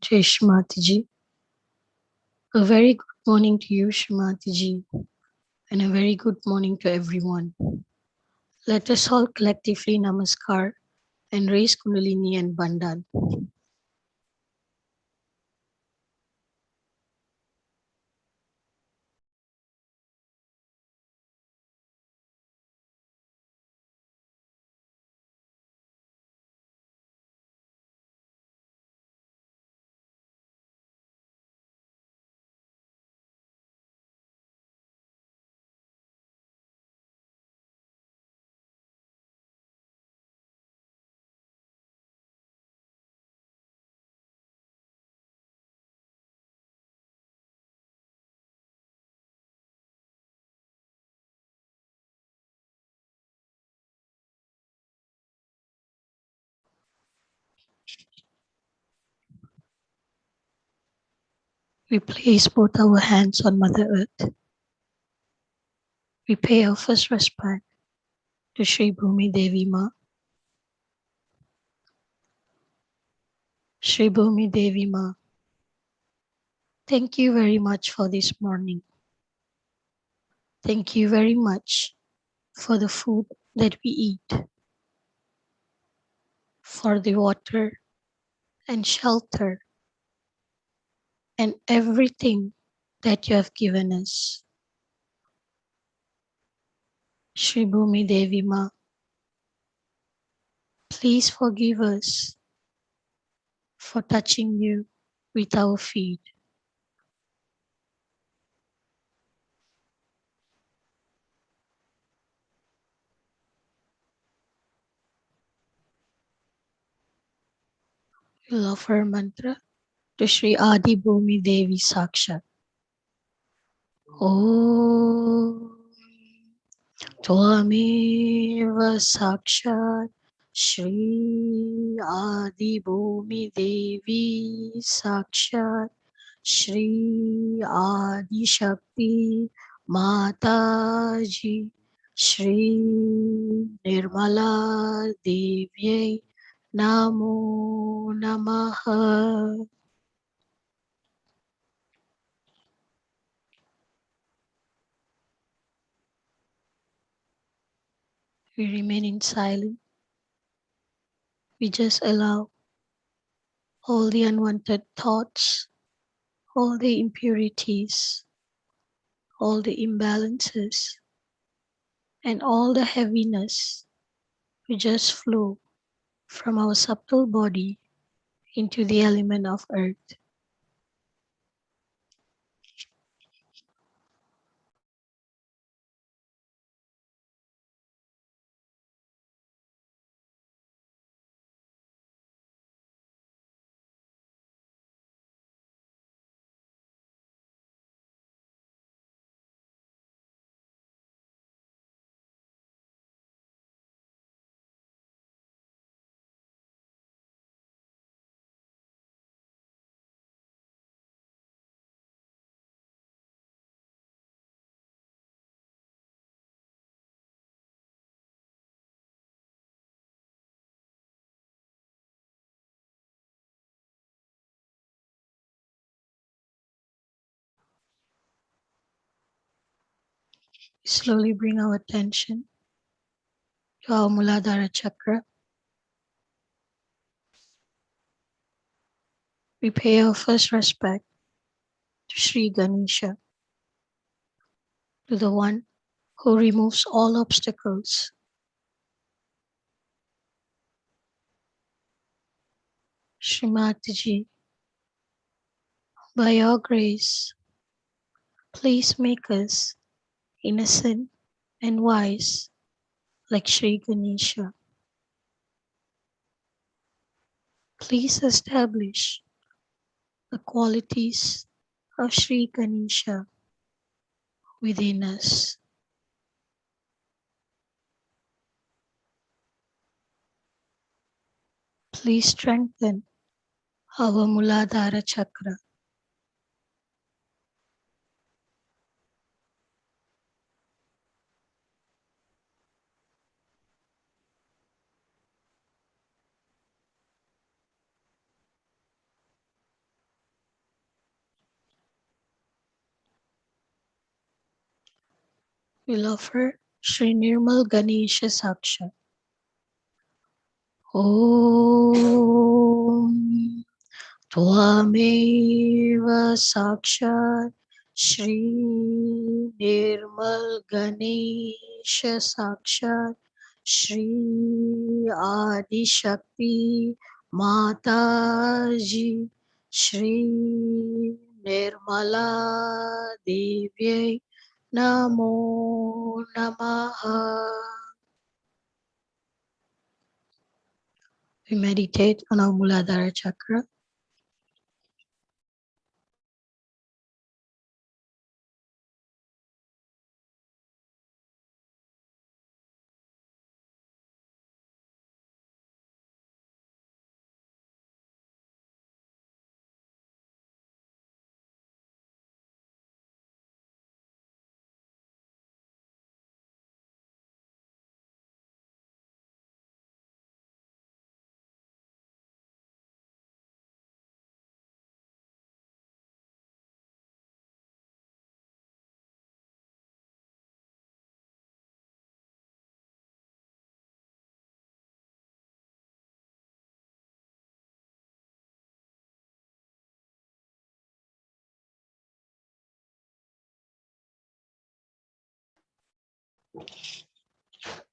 Jai Shrimati. A very good morning to you, Shrimati, and a very good morning to everyone. Let us all collectively namaskar and raise Kundalini and Bandhan. We place both our hands on Mother Earth. We pay our first respect to Sri Bhumi Devi Ma. Sri Bhumi Devi Ma, thank you very much for this morning. Thank you very much for the food that we eat, for the water and shelter and everything that you have given us. Shri Bhumi Devi Ma, please forgive us for touching you with our feet. We'll offer a mantra to Shri Adi Bhumi Devi Sakshat. Om Tvameva Sakshat Shri Adi Bhumi Devi Sakshat Shri Adi Shakti Mataji Shri Nirmala Devyai Namo Namaha. We remain in silence. We just allow all the unwanted thoughts, all the impurities, all the imbalances, and all the heaviness to just flow from our subtle body into the element of earth. We slowly bring our attention to our Muladhara chakra. We pay our first respect to Sri Ganesha, to the one who removes all obstacles. Srimati, by your grace, please make us innocent and wise like Sri Ganesha. Please establish the qualities of Sri Ganesha within us. Please strengthen our Muladhara chakra. We'll offer Sri Nirmal Ganesha Saksha. Om Tvameva Sakshat Shri Nirmal Ganesha Sakshat Shri Adi Shakti Mataji Shri Nirmala Devyai Namo Namaha. We meditate on our Muladhara Chakra.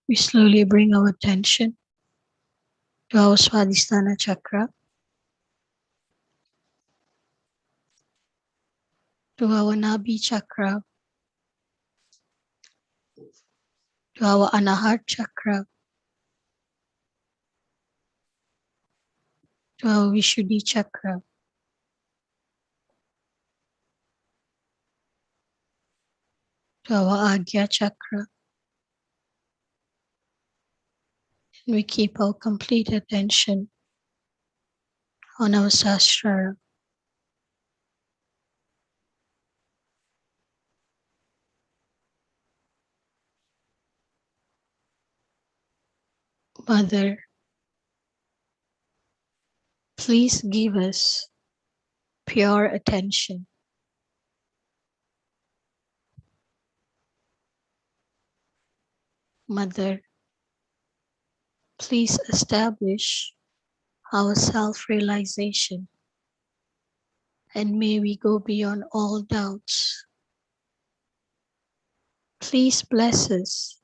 We slowly bring our attention to our Swadhisthana Chakra, to our Nabhi Chakra, to our Anahata Chakra, to our Vishuddhi Chakra, to our Agya Chakra. And we keep our complete attention on our Sahasrara. Mother, please give us pure attention. Mother, please establish our self-realization, and may we go beyond all doubts. Please bless us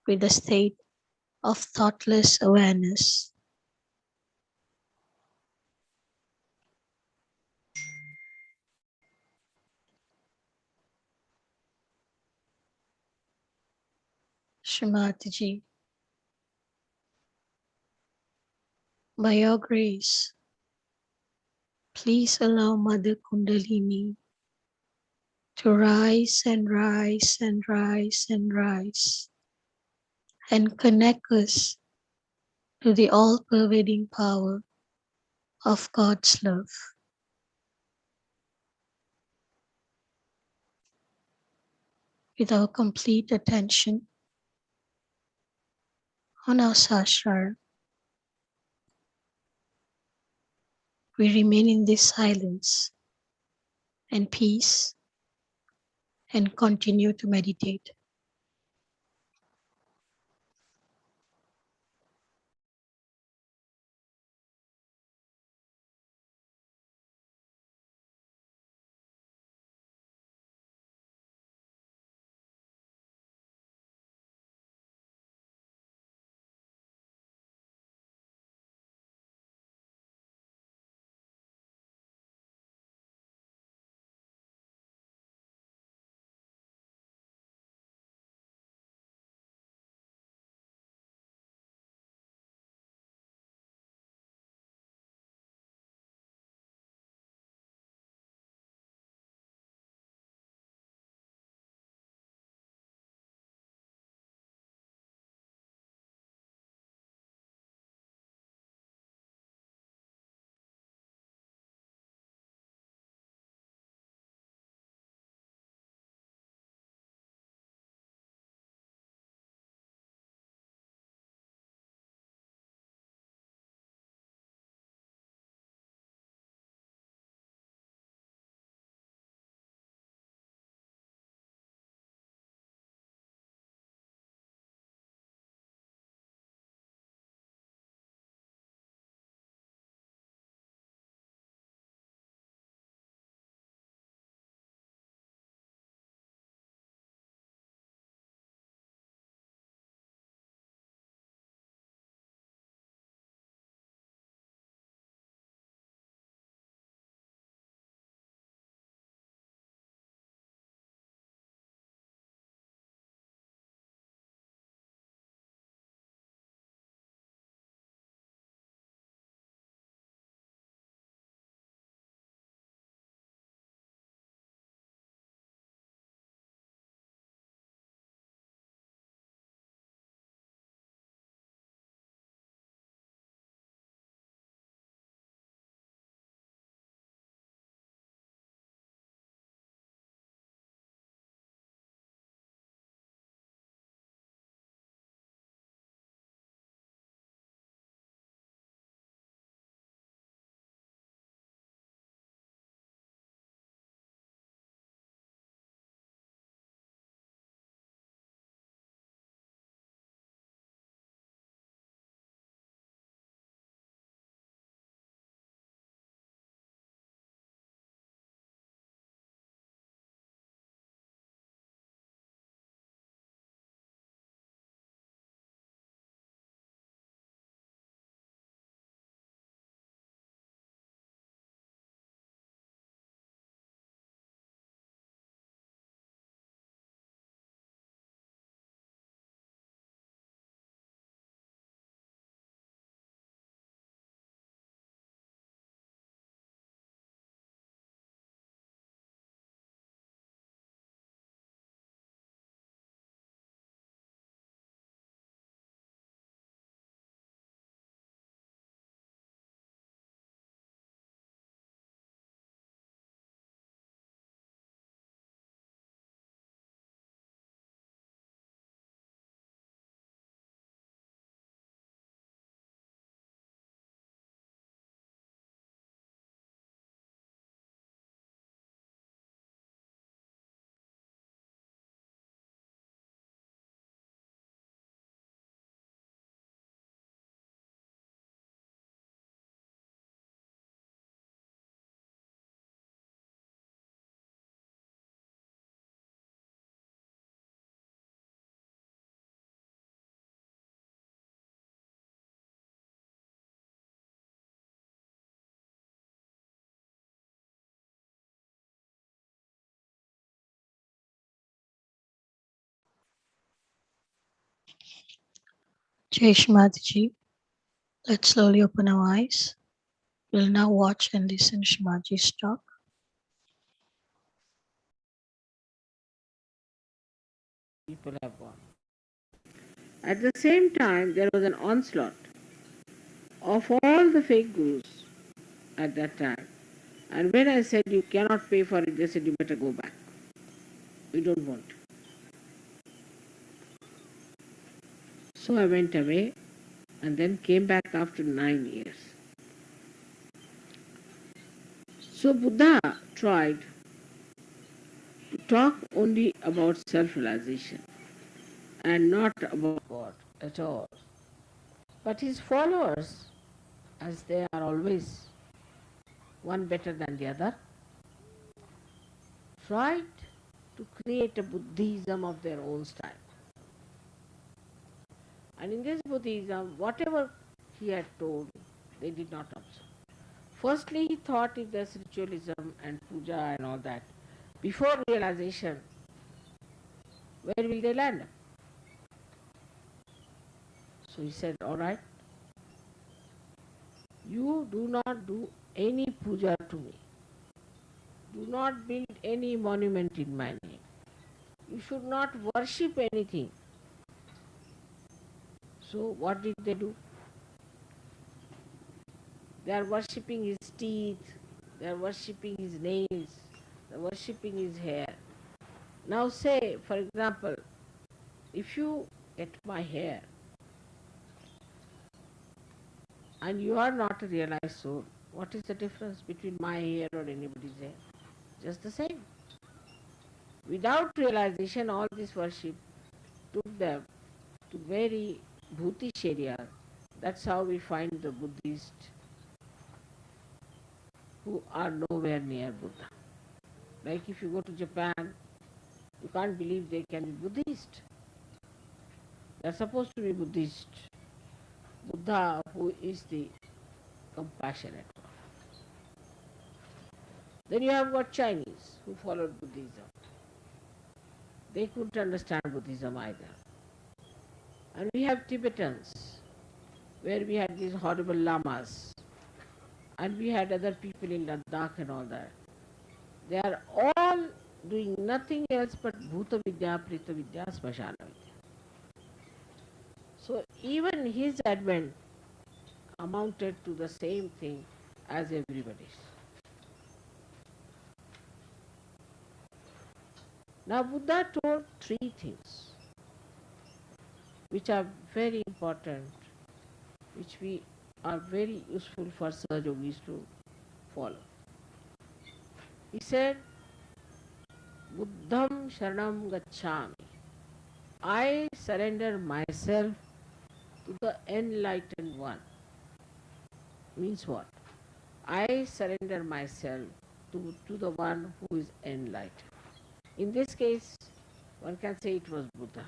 with a state of thoughtless awareness. Shrimataji, by your grace, please allow Mother Kundalini to rise and rise and rise and rise and connect us to the all-pervading power of God's love. With our complete attention on our sahasrara, we remain in this silence and peace and continue to meditate. Jai Shri Mataji. Let's slowly open our eyes. We'll now watch and listen Shmaji's talk. People have gone. At the same time, there was an onslaught of all the fake gurus at that time. And when I said you cannot pay for it, they said you better go back. We don't want. So I went away and then came back after 9 years. So Buddha tried to talk only about self-realization and not about God at all. But his followers, as they are always one better than the other, tried to create a Buddhism of their own style. And in this Buddhism, whatever he had told, they did not observe. Firstly, he thought if there's ritualism and puja and all that, before realization, where will they land? So he said, all right, you do not do any puja to me. Do not build any monument in my name. You should not worship anything. So what did they do? They are worshipping his teeth, they are worshipping his nails, they are worshipping his hair. Now say, for example, if you get my hair and you are not a realized soul, what is the difference between my hair or anybody's hair? Just the same. Without realization, all this worship took them to very bhutish areas. That's how we find the Buddhists who are nowhere near Buddha. Like if you go to Japan, you can't believe they can be Buddhist. They're supposed to be Buddhist. Buddha, who is the compassionate one. Then you have got Chinese who followed Buddhism. They couldn't understand Buddhism either. And we have Tibetans, where we had these horrible lamas. And we had other people in Ladakh and all that. They are all doing nothing else but Bhuta Vidya, Prita Vidya, Smashana Vidya. So even his advent amounted to the same thing as everybody's. Now Buddha told three things which are very important, which we are very useful for Sahajogis to follow. He said, Buddham Sharanam Gacchami. I surrender myself to the enlightened one. Means what? I surrender myself to the one who is enlightened. In this case, one can say it was Buddha.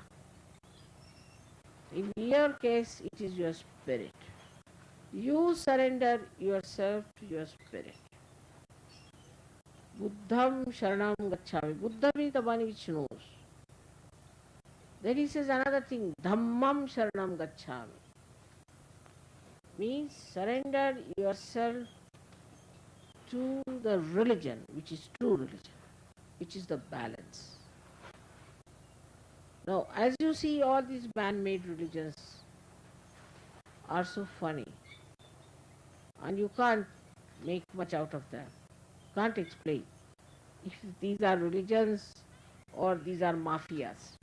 In your case, it is your spirit. You surrender yourself to your spirit. Buddham Sharanam Gacchami. Buddha means the one which knows. Then he says another thing, Dhammam Sharanam Gacchami. Means surrender yourself to the religion, which is true religion, which is the balance. Now, as you see, all these man-made religions are so funny, and you can't make much out of them. Can't explain if these are religions or these are mafias.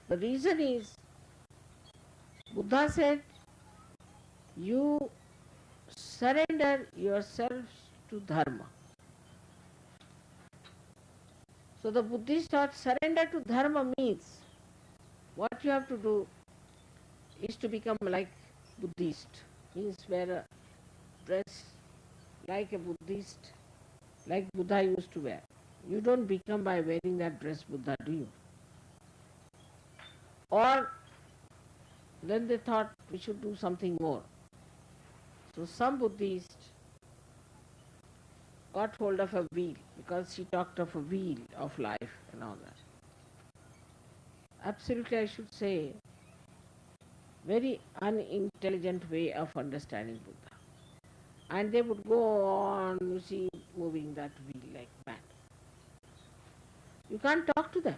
The reason is, Buddha said, you surrender yourselves to dharma. So the Buddhist thought surrender to dharma means what you have to do is to become like Buddhist, means wear a dress like a Buddhist, like Buddha used to wear. You don't become by wearing that dress Buddha, do you? Or then they thought we should do something more. So some Buddhists got hold of a wheel because she talked of a wheel of life and all that. Absolutely, I should say very unintelligent way of understanding Buddha. And they would go on, you see, moving that wheel like mad. You can't talk to them.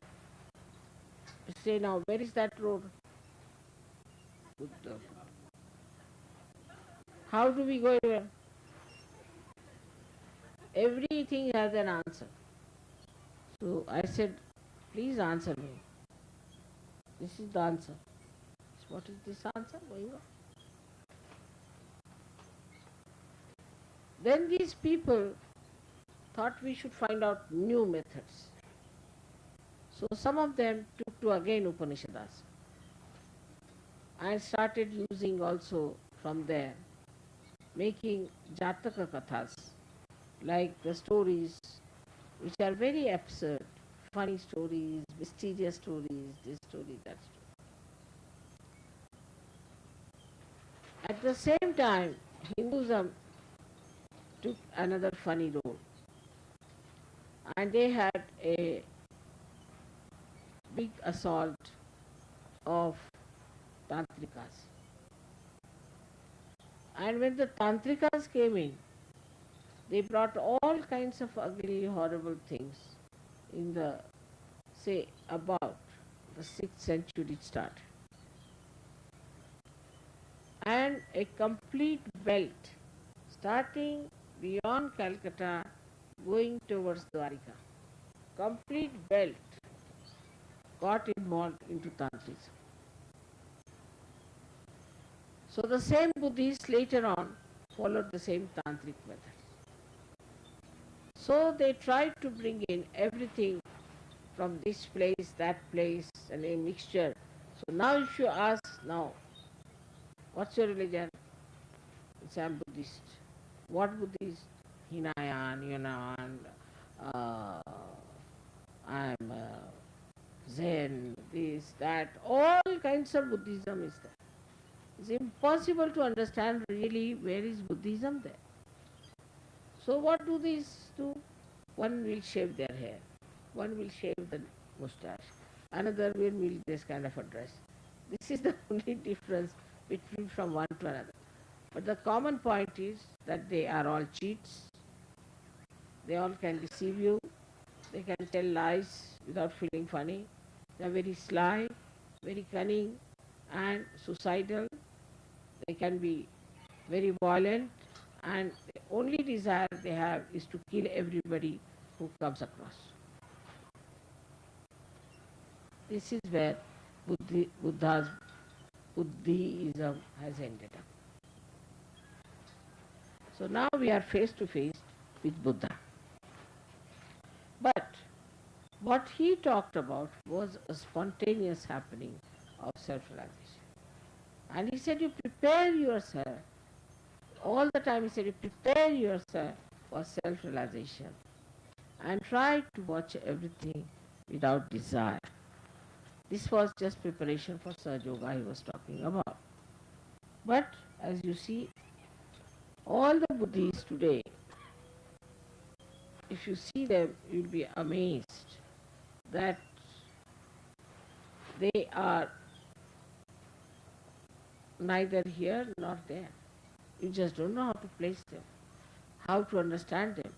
You say, now, where is that road? Buddha. How do we go anywhere? Everything has an answer. So I said, please answer me. This is the answer. What is this answer going on? Then these people thought we should find out new methods. So some of them took to again Upanishads and started using also from there, making Jataka Kathas, like the stories which are very absurd, funny stories, mysterious stories, this story, that story. At the same time, Hinduism took another funny role, and they had a big assault of Tantrikas. And when the Tantrikas came in, they brought all kinds of ugly, horrible things in the, say, about the 6th century it started. And a complete belt starting beyond Calcutta going towards Dwarika. Complete belt got involved into Tantrism. So the same Buddhists later on followed the same Tantric method. So they tried to bring in everything from this place, that place, and a mixture. So now if you ask now, what's your religion? It's I'm Buddhist. What Buddhist? Hinayan, Yunan, uh, I'm Zen, this, that, all kinds of Buddhism is there. It's impossible to understand really where is Buddhism there. So what do these do? One will shave their hair, one will shave the mustache, another will this kind of a dress. This is the only difference between from one to another. But the common point is that they are all cheats, they all can deceive you, they can tell lies without feeling funny, they are very sly, very cunning and suicidal, they can be very violent, and the only desire they have is to kill everybody who comes across. This is where Buddha's Buddhism has ended up. So now we are face to face with Buddha. But what he talked about was a spontaneous happening of self-realization. And he said, you prepare yourself. All the time he said, you prepare yourself for self-realization and try to watch everything without desire. This was just preparation for Sahaja Yoga he was talking about. But as you see, all the Buddhists today, if you see them, you'll be amazed that they are neither here nor there. You just don't know how to place them, how to understand them,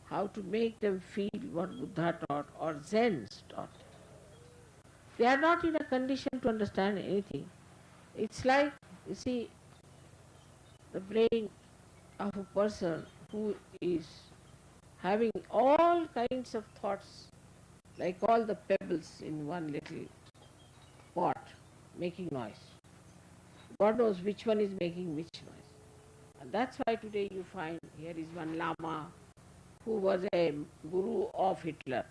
how to make them feel what Buddha taught or Zen's taught. They are not in a condition to understand anything. It's like, you see, the brain of a person who is having all kinds of thoughts, like all the pebbles in one little pot, making noise. God knows which one is making which noise. And that's why today you find here is one Lama who was a guru of Hitler.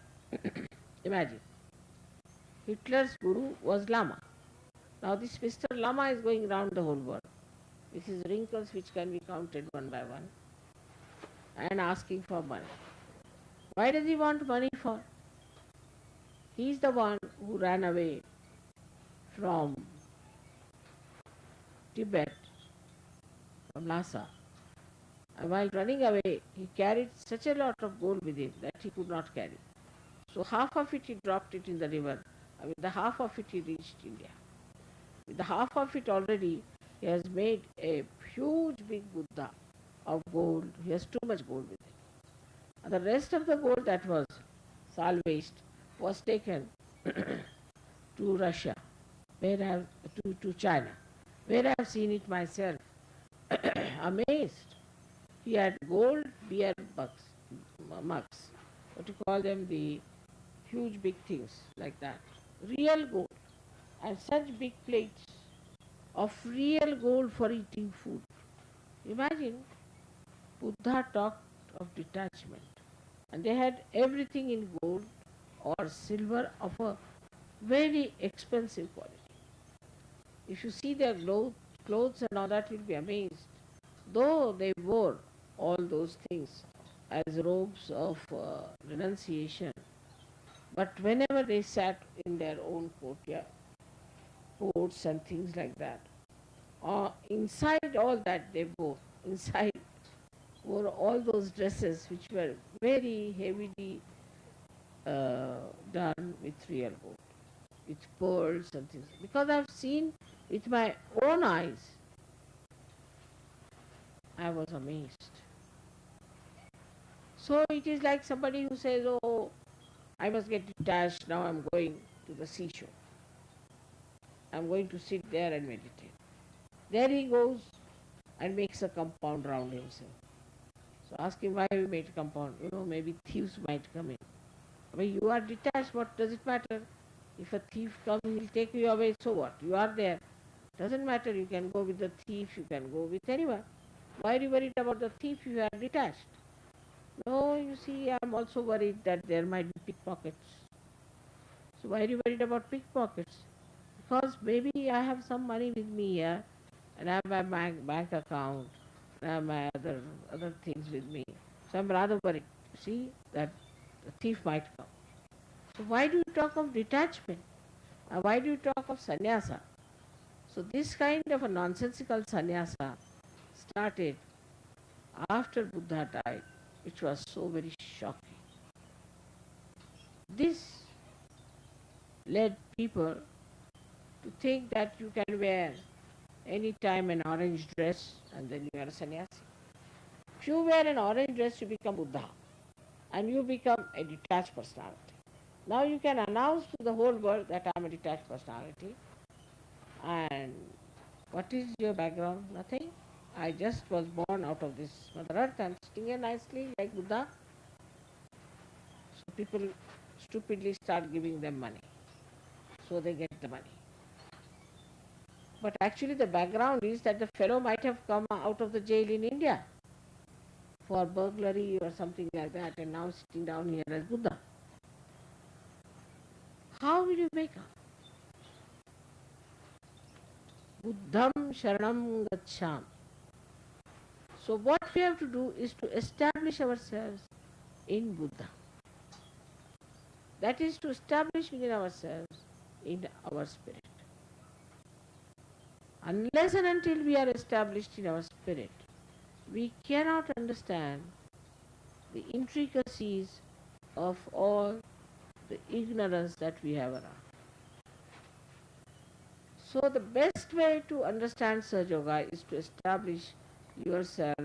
Imagine, Hitler's guru was Lama. Now this Mr. Lama is going round the whole world with his wrinkles which can be counted one by one and asking for money. Why does he want money for? He is the one who ran away from Tibet, from Lhasa. And while running away, he carried such a lot of gold with him that he could not carry. So half of it he dropped it in the river. The half of it he reached India. With the half of it already, he has made a huge big Buddha of gold. He has too much gold with him. And the rest of the gold that was salvaged was taken to Russia, where I have, to China, where I have seen it myself. Amazed. He had gold beer mugs. What you call them? The huge big things like that. Real gold. And such big plates of real gold for eating food. Imagine Buddha talked of detachment. And they had everything in gold or silver of a very expensive quality. If you see their clothes and all that, you'll be amazed. Though they wore all those things as robes of renunciation, but whenever they sat in their own courtyard, courts and things like that, inside all that they wore, inside wore all those dresses which were very heavily done with real gold, with pearls and things. Because I've seen with my own eyes, I was amazed. So it is like somebody who says, "Oh, I must get detached, now I'm going to the seashore. I'm going to sit there and meditate." There he goes and makes a compound round himself. So ask him why you made a compound. Maybe thieves might come in. When you are detached, what does it matter? If a thief comes, he'll take you away, so what? You are there. Doesn't matter, you can go with the thief, you can go with anyone. Why are you worried about the thief if you are detached? No, you see, I'm also worried that there might be pickpockets. So why are you worried about pickpockets? Because maybe I have some money with me here and I have my bank account and I have my other things with me. So I'm rather worried. See that the thief might come. So why do you talk of detachment? Why do you talk of sannyasa? So this kind of a nonsensical sannyasa started after Buddha died, which was so very shocking. This led people to think that you can wear any time an orange dress and then you are a sannyasi. If you wear an orange dress, you become Buddha and you become a detached personality. Now you can announce to the whole world that I am a detached personality. And what is your background? Nothing. I just was born out of this Mother Earth and sitting here nicely like Buddha. So people stupidly start giving them money. So they get the money. But actually the background is that the fellow might have come out of the jail in India for burglary or something like that and now sitting down here as Buddha. How will you make up? Buddham Sharanam Gacham. So what we have to do is to establish ourselves in Buddha. That is to establish within ourselves in our spirit. Unless and until we are established in our spirit, we cannot understand the intricacies of all the ignorance that we have around. So the best way to understand Sahaja Yoga is to establish yourself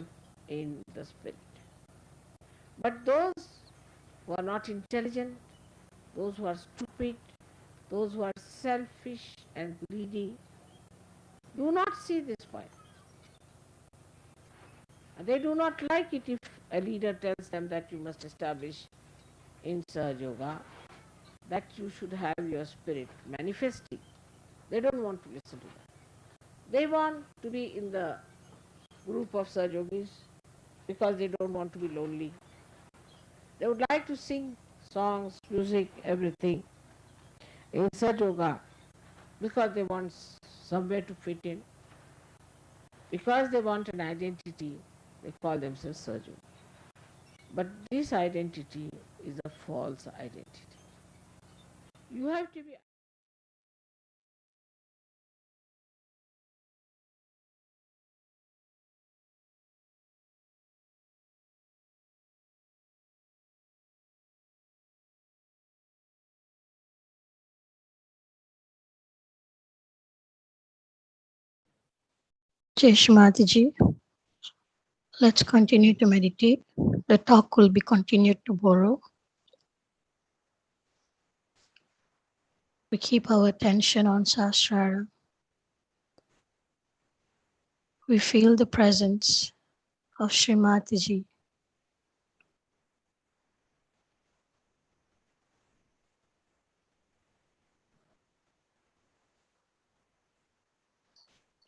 in the spirit. But those who are not intelligent, those who are stupid, those who are selfish and greedy, do not see this point. They do not like it if a leader tells them that you must establish in Sahaja Yoga, that you should have your spirit manifesting. They don't want to listen to that. They want to be in the group of Sahaja Yogis because they don't want to be lonely. They would like to sing songs, music, everything in Sahaja Yoga because they want somewhere to fit in. Because they want an identity, they call themselves Sahaja Yogi. But this identity is a false identity. You have to be Jai Shri Mataji. Let's continue to meditate. The talk will be continued tomorrow. We keep our attention on Sahasrara. We feel the presence of Shri Mataji.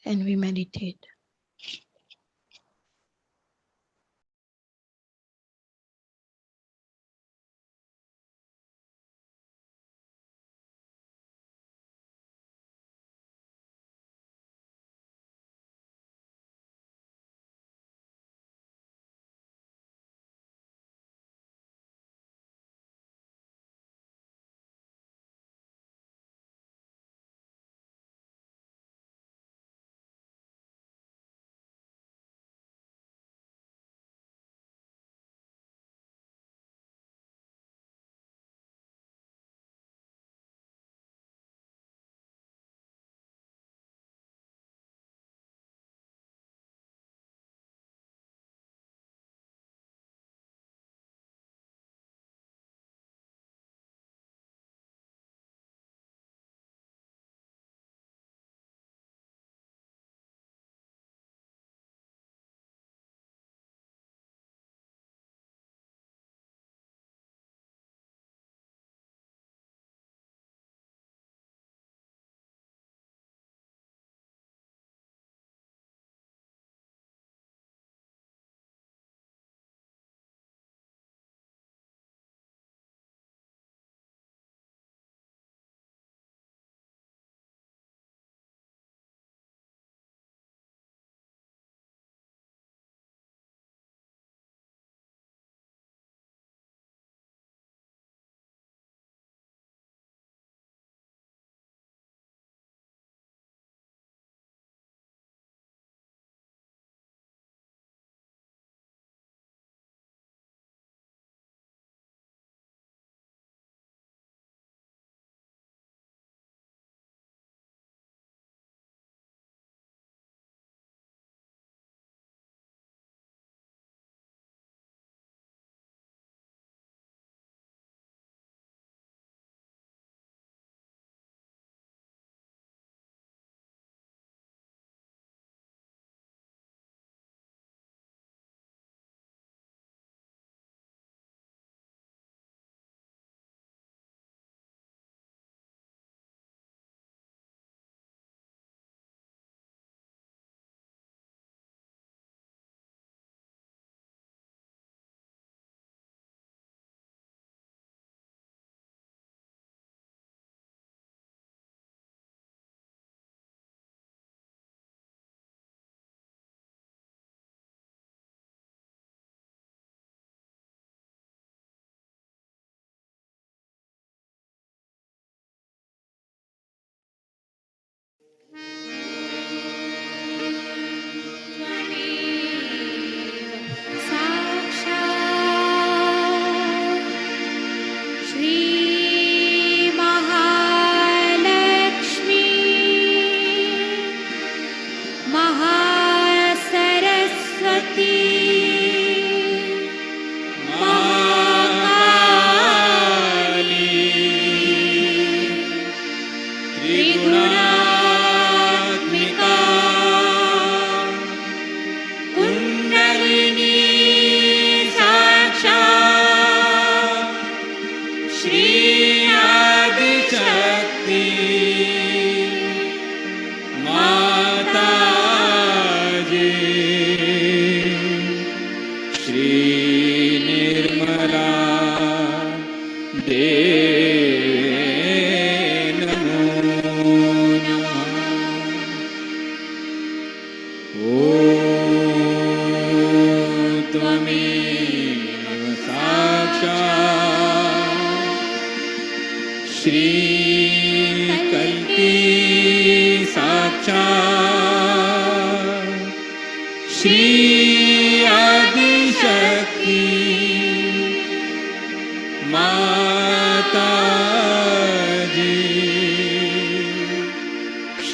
And we meditate.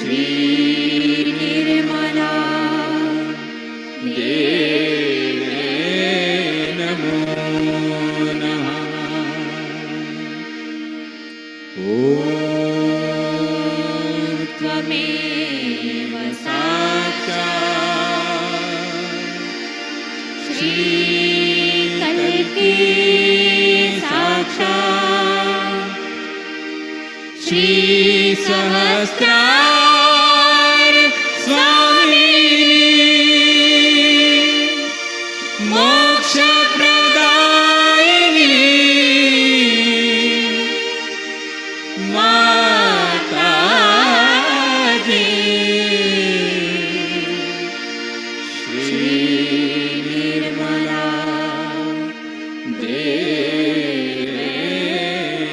Shri Nirmala की साक्षात् श्री सहस्रार स्वामिनी मोक्ष प्रदायिनी माता जी श्री निर्मला देवे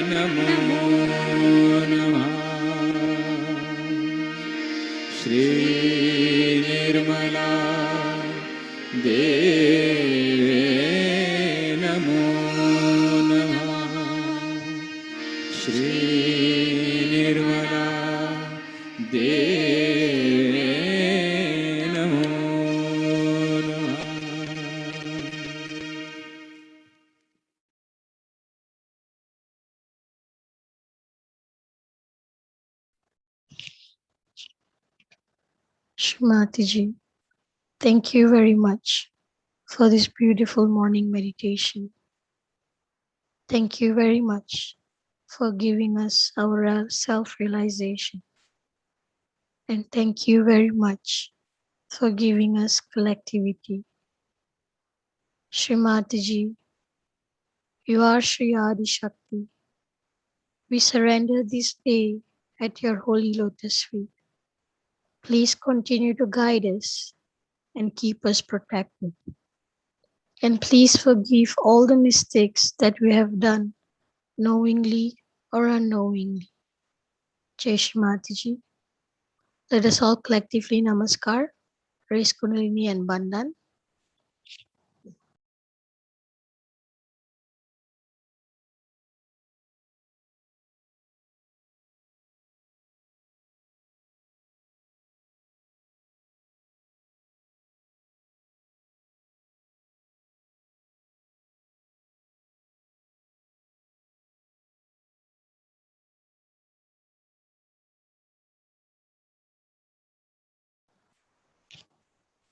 नमो नमः श्री निर्मला देवे नमो नमः श्री निर्मला देवे नमो नमः। Shrimati ji, thank you very much for this beautiful morning meditation. Thank you very much for giving us our self-realization. And thank you very much for giving us collectivity. Shrimati ji, you are Shri Adi Shakti. We surrender this day at your holy lotus feet. Please continue to guide us and keep us protected. And please forgive all the mistakes that we have done, knowingly or unknowingly. Jai Shri Mataji. Let us all collectively namaskar, raise Kundalini and Bandhan.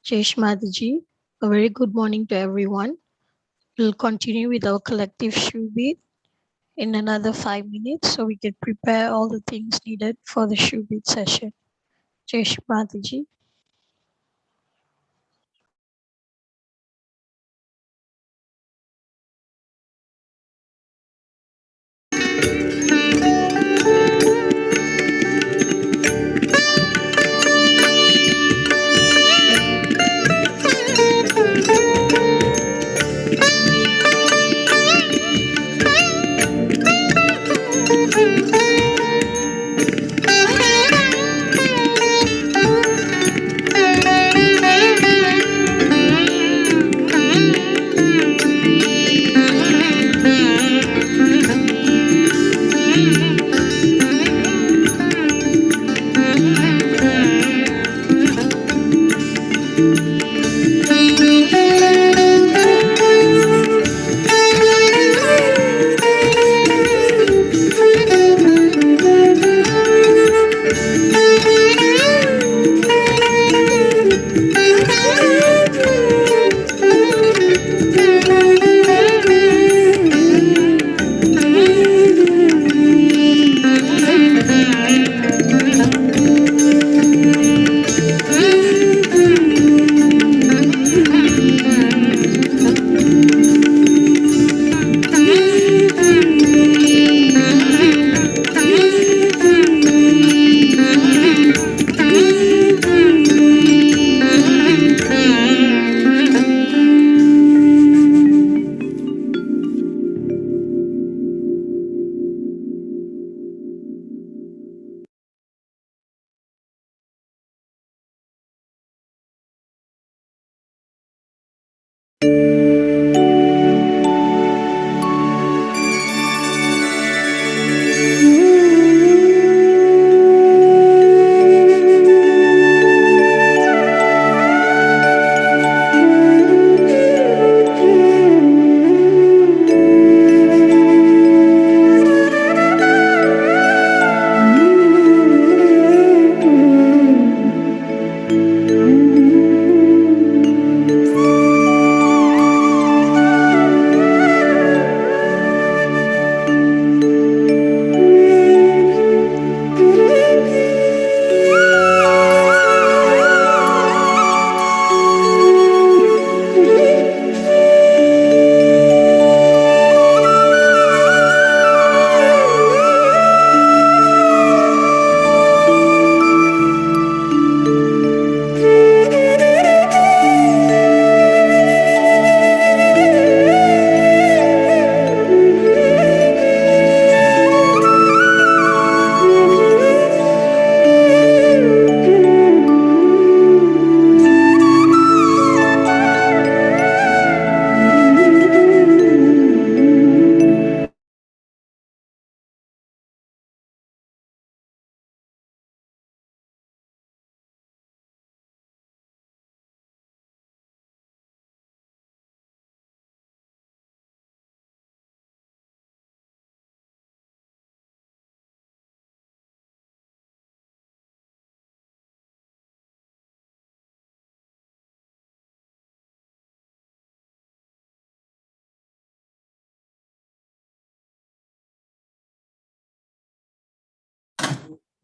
Jai Shri Mataji. A very good morning to everyone. We'll continue with our collective Shubit in another 5 minutes so we can prepare all the things needed for the Shubit session. Jai Shri Mataji.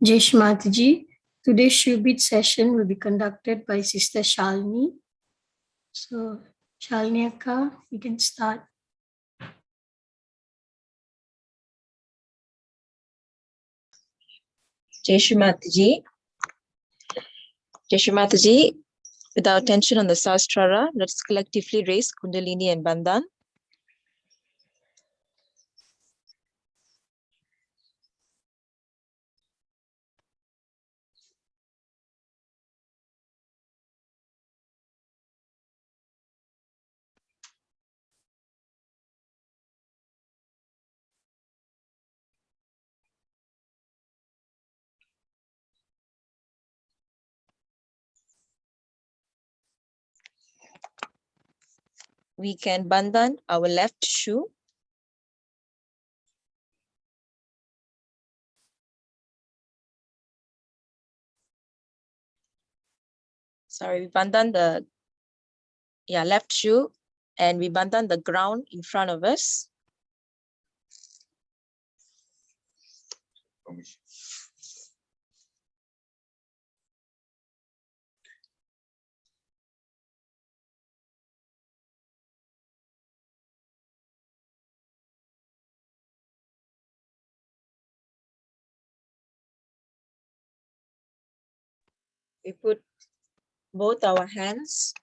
Jai Shri Mataji. Today's Shubit session will be conducted by Sister Shalini. So, Shalini Akka, we can start. Jai Shri Mataji. Jai Shri Mataji. With our attention on the Sahasrara, let's collectively raise Kundalini and Bandhan. We can bandhan our left shoe. We bandhan the left shoe, and we bandhan the ground in front of us. We put both our hands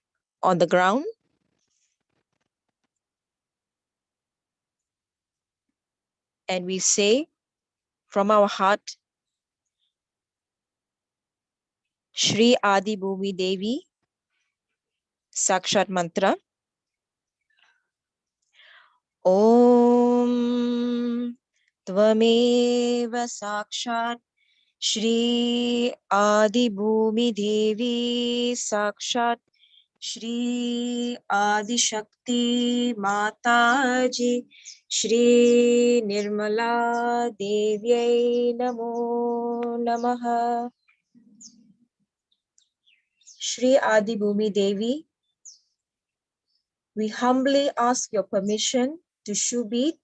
on the ground. And we say from our heart, Shri Adi Bhumi Devi, Sakshat Mantra. Om Tvameva Sakshat Shri Adi Bhumi Devi Sakshat Shri Adi Shakti Mataji Shri Nirmala Devyai Namo Namaha. Shri Adi Bhumi Devi, we humbly ask your permission to Shubit,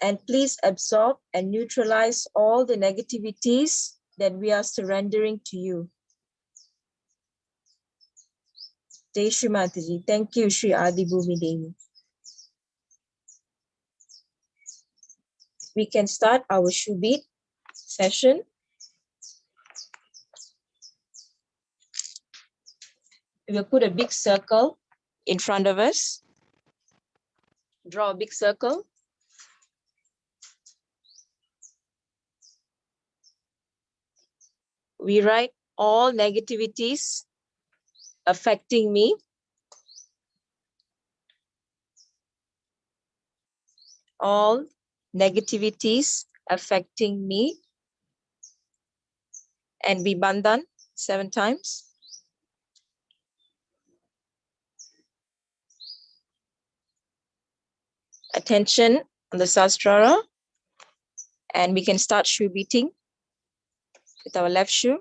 and please absorb and neutralize all the negativities that we are surrendering to you. Jai Shri Mataji. Thank you, Shri Adi Bhumi Devi. We can start our Shubit session. We will put a big circle in front of us. Draw a big circle. We write all negativities affecting me. All negativities affecting me. And we bandhan 7 times. Attention on the Sahasrara. And we can start shoe beating with our left shoe.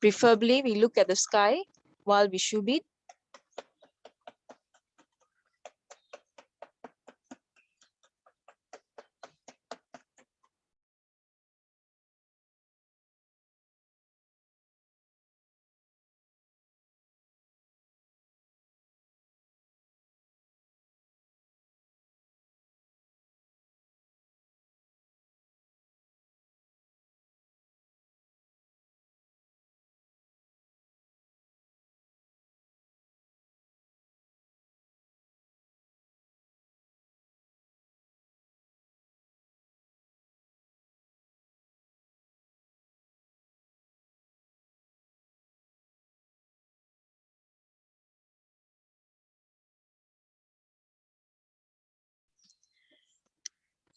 Preferably, we look at the sky while we shoe beat.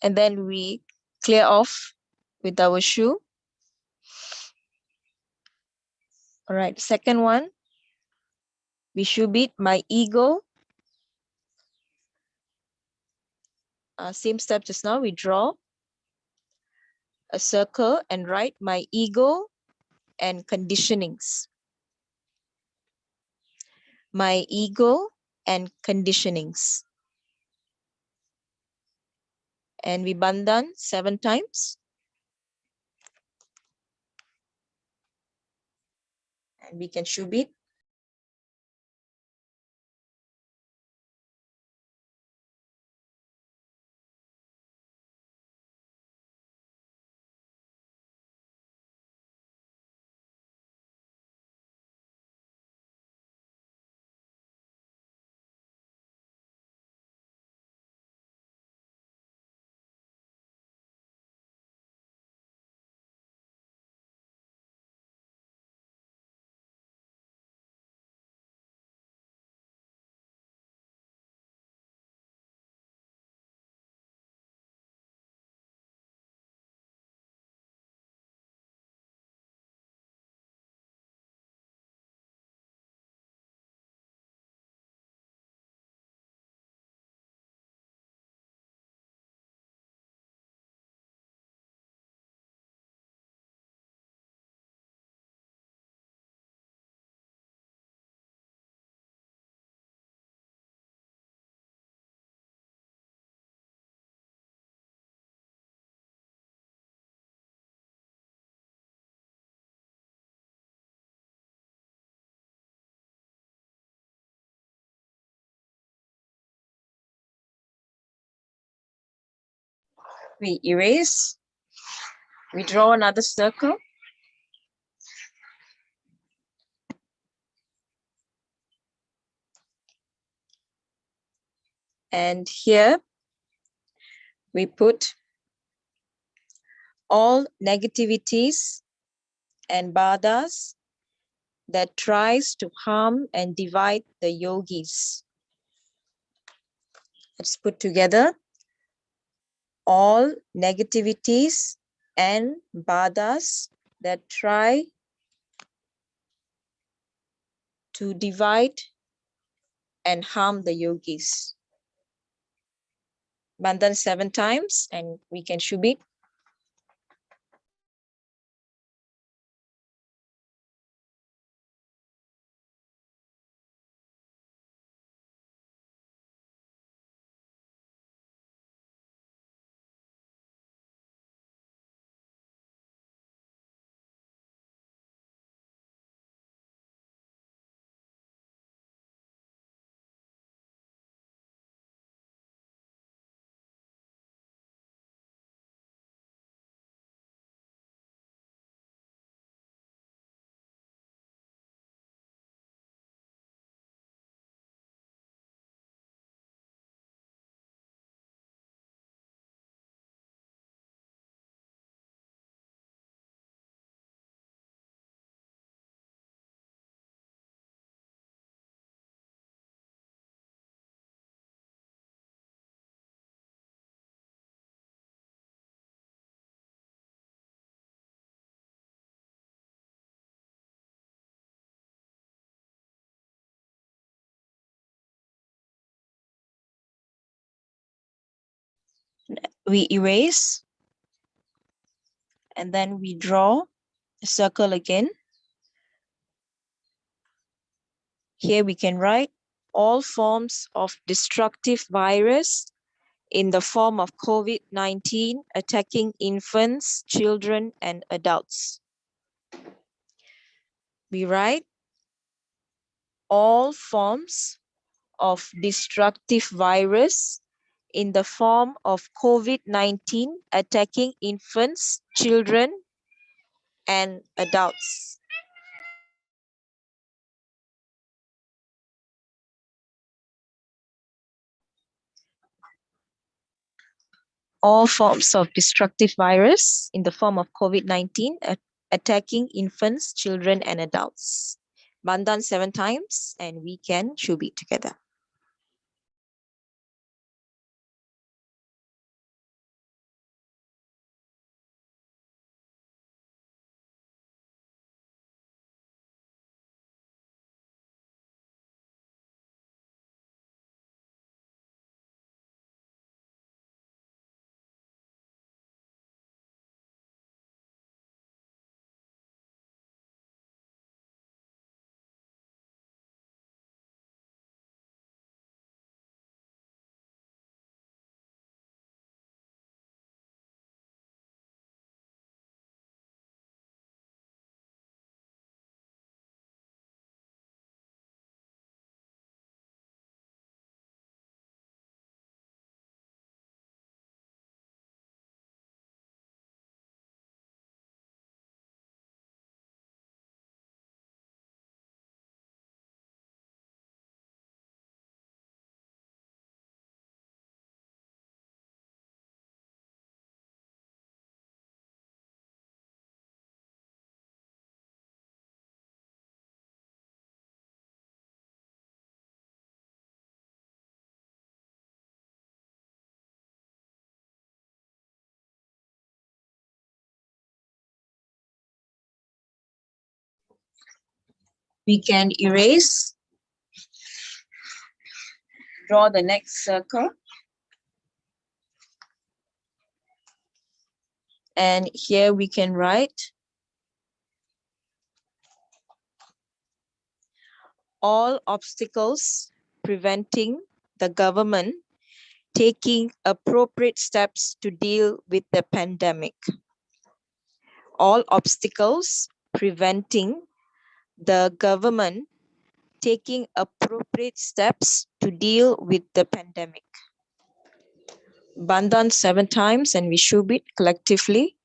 And then we clear off with our shoe. All right, second one, we should beat my ego. Same step just now, we draw a circle and write my ego and conditionings. My ego and conditionings. And we bandan 7 times. And we can shub it. We erase. We draw another circle. And here we put all negativities and badas that tries to harm and divide the yogis. Let's put together all negativities and badas that try to divide and harm the yogis. Bandhan 7 times and we can shub it. We erase and then we draw a circle again. Here we can write all forms of destructive virus in the form of COVID-19 attacking infants, children, and adults. We write all forms of destructive virus in the form of COVID-19 attacking infants, children, and adults. All forms of destructive virus in the form of COVID-19 attacking infants, children, and adults. Bandhan 7 times and we can shub it together. We can erase, draw the next circle, and here we can write all obstacles preventing the government taking appropriate steps to deal with the pandemic. All obstacles preventing the government taking appropriate steps to deal with the pandemic. Bandan 7 times and we should it collectively.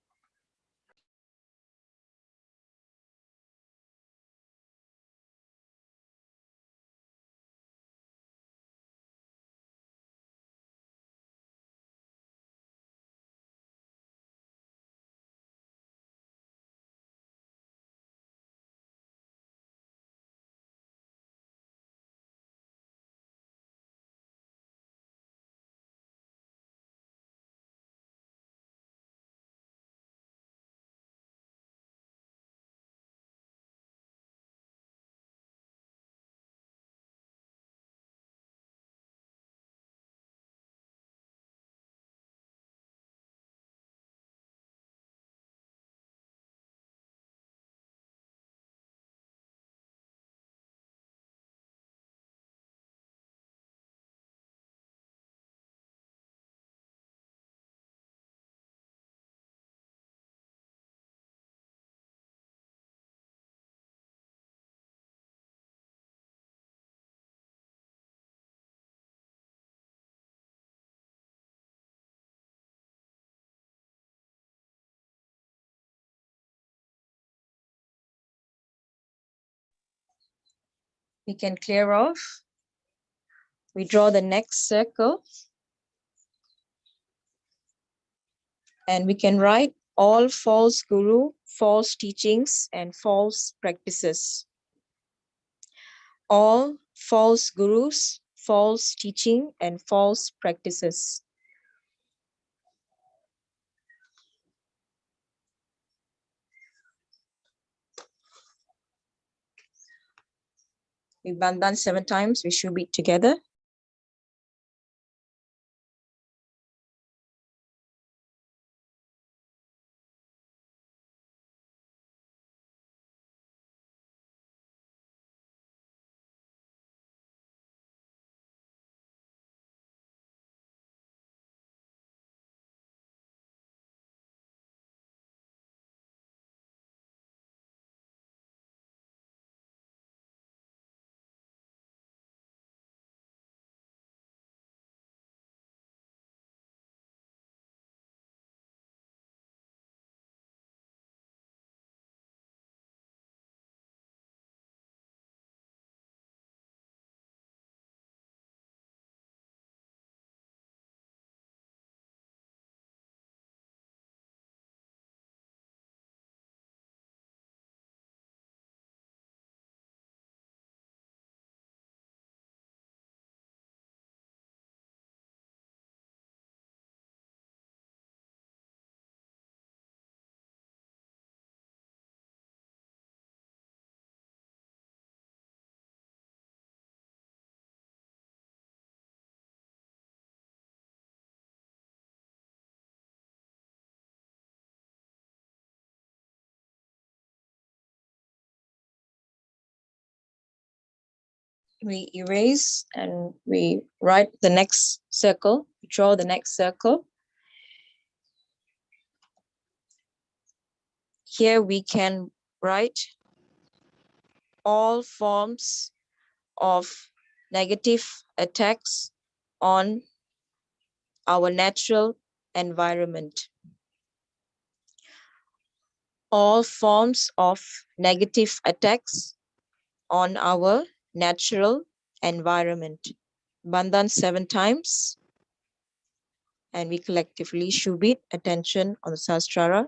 We can clear off. We draw the next circle and we can write all false guru, false teachings and false practices. All false gurus, false teaching and false practices. We bandan 7 times, we should be together. We erase and we write the next circle, draw the next circle. Here we can write all forms of negative attacks on our natural environment. All forms of negative attacks on our natural environment. Bandan 7 times. And we collectively shubit attention on the Sahasrara.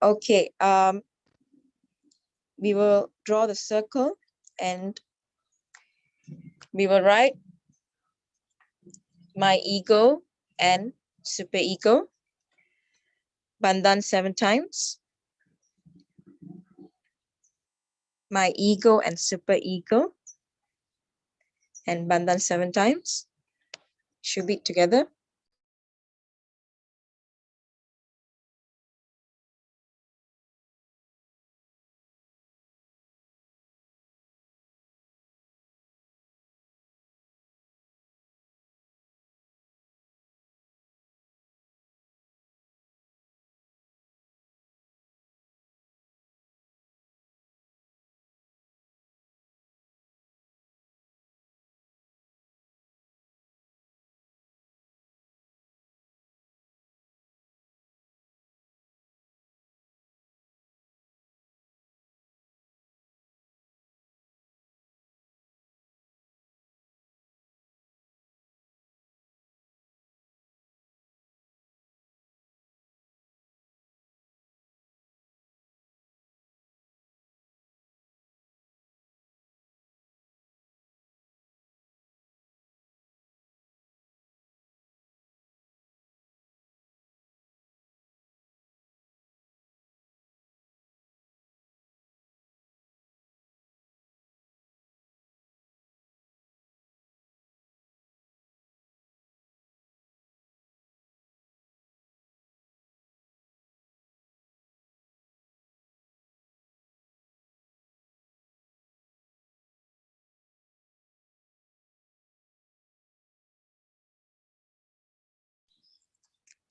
Okay, we will draw the circle and we will write my ego and super ego. Bandhan 7 times. My ego and super ego. And bandhan 7 times. Should be together.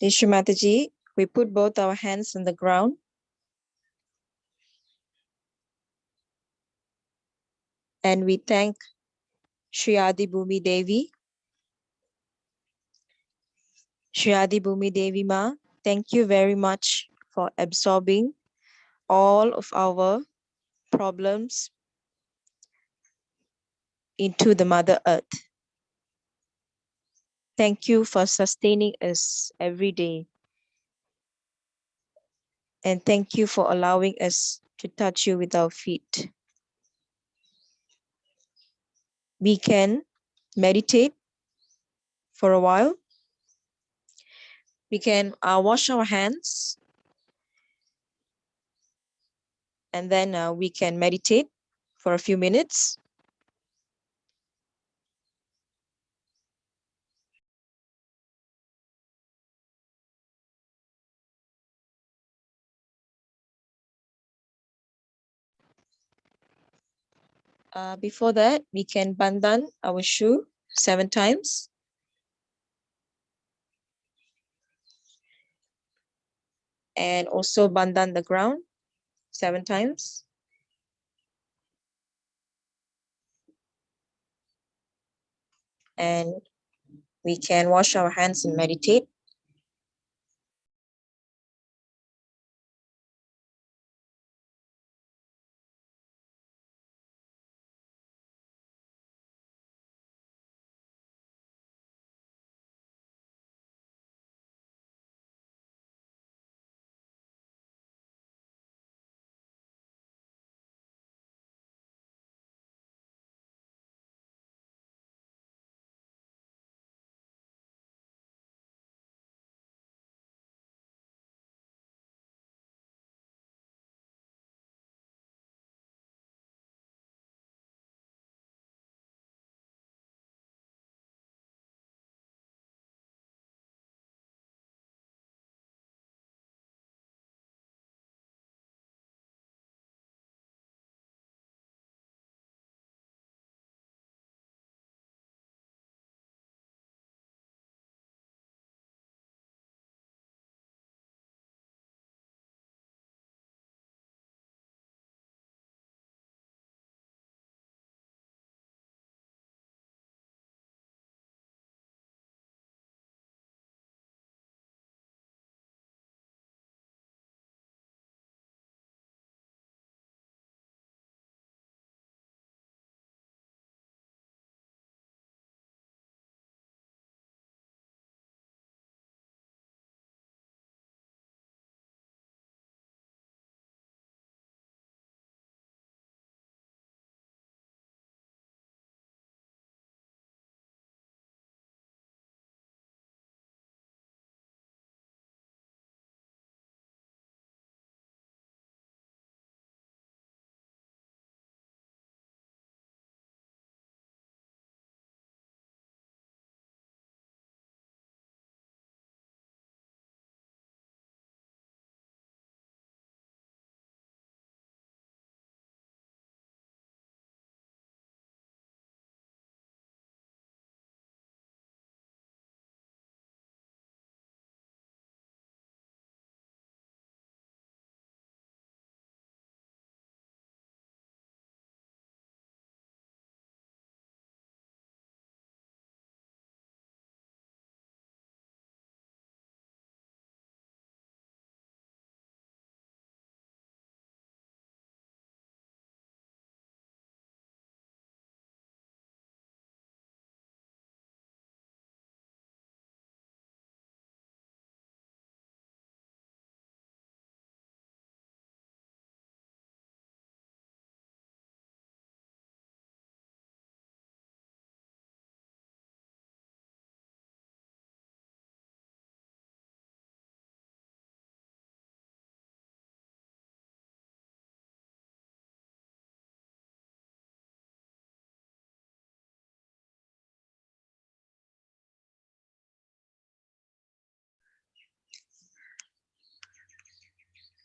Tishu Mataji, we put both our hands on the ground and we thank Shri Adi Bhumi Devi. Shri Adi Bhumi Devi Ma, thank you very much for absorbing all of our problems into the Mother Earth. Thank you for sustaining us every day. And thank you for allowing us to touch you with our feet. We can meditate for a while. We can wash our hands and then we can meditate for a few minutes. Before that, we can bandhan our shoe 7 times. And also bandhan the ground 7 times. And we can wash our hands and meditate.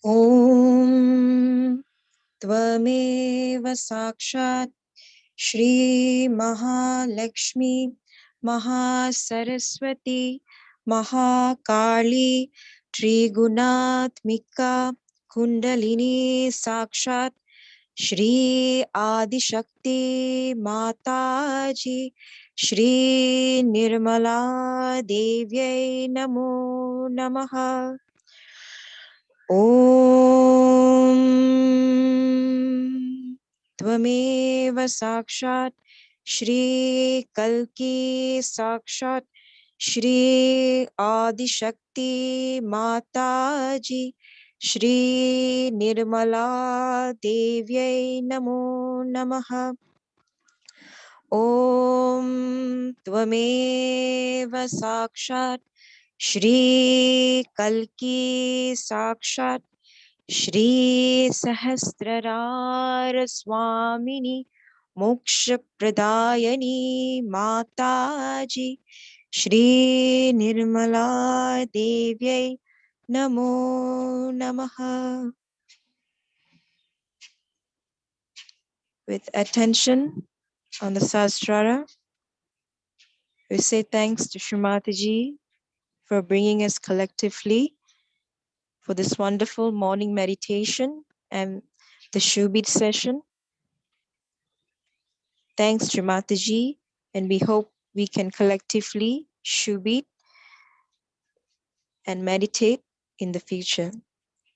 Om Tvameva Sakshat Shri Mahalakshmi Mahasaraswati Mahakali Trigunatmika Kundalini Sakshat Shri Adishakti Mataji Shri Nirmala Devyai Namo Namaha. Om Tvameva Sakshat Shri Kalki Sakshat Shri Adishakti Mataji Shri Nirmala Devyai Namo Namaha. Om Tvameva Sakshat Shri Kalki Sakshat Shri Sahasrarar Swamini Moksha Pradayani Mataji Shri Nirmala Devyai Namo Namaha. With attention on the Sahasrara, we say thanks to Shrimati for bringing us collectively for this wonderful morning meditation and the Shubit session. Thanks, Shrimati, and we hope we can collectively Shubit and meditate in the future.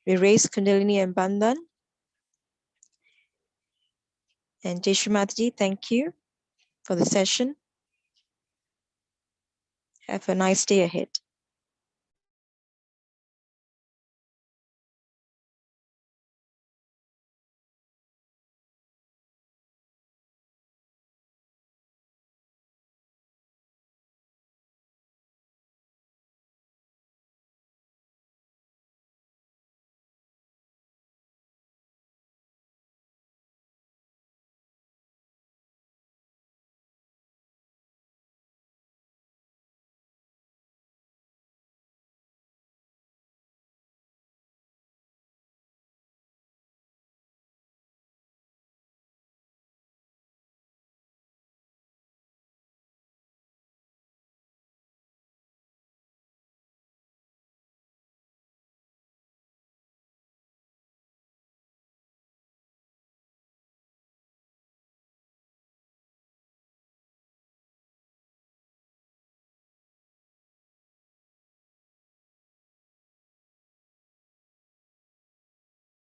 We raise Kundalini and Bandhan. And Jai Shrimati, thank you for the session. Have a nice day ahead.